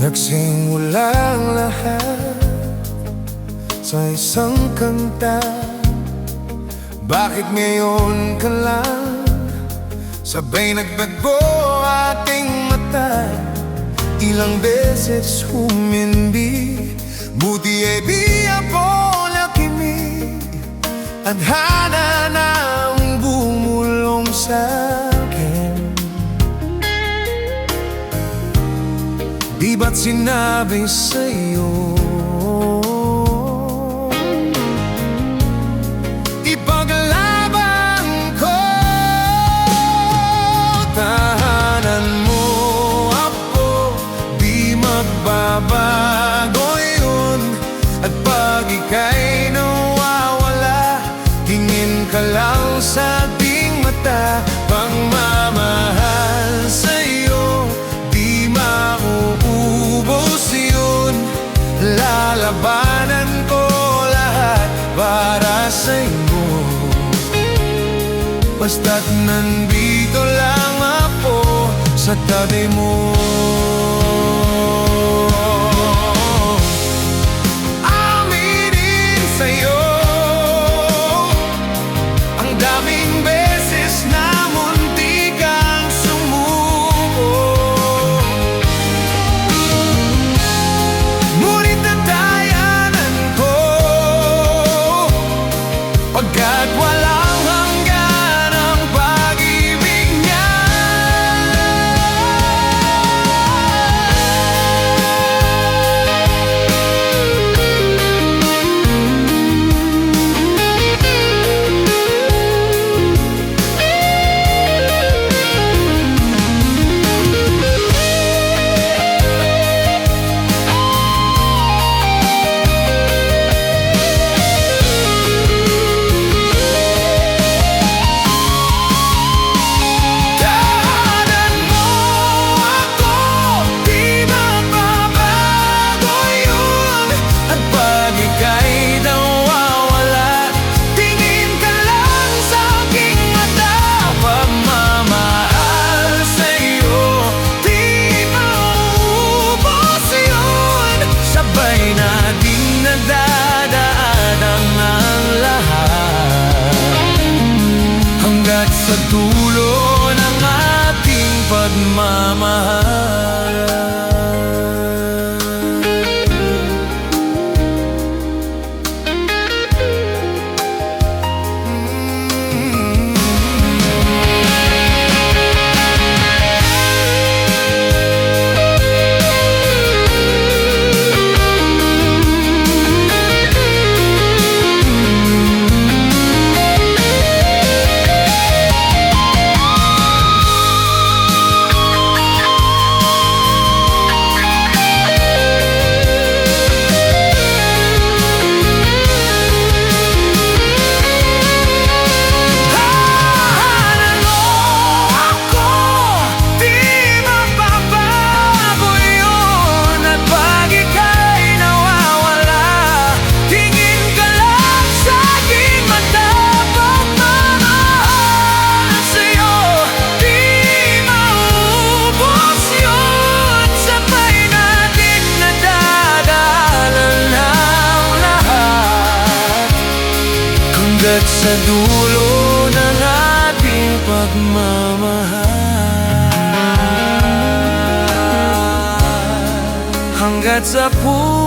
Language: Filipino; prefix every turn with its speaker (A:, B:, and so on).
A: Nagsimula ang lahat sa isang kanta. Bakit ngayon ka lang sabay nagbago ating mata? Ilang beses humindi, buti ay biya po kimi. Adhana na ang bumulong sa'kin. Di ba't sinabi sa'yo ipaglaban ko? Tahanan mo, apo, di magbabago yun. At pag ika'y nawawala, tingin ka lang sa ating mata. Pagmamahal sa'yo, di mauubos yun. Lalabanan ko lahat para sa'yo, basta't nandito lang ako sa tabi mo. Aminin sa'yo, ang daming beses na muntik kang sumuko. Ngunit natayanan ko, pagkat walang hanggan ang pag-ibig niya. Sa dulo ng ating pagmamahal. Hanggat sa dulo ng ating pagmamahal, hanggat sa puso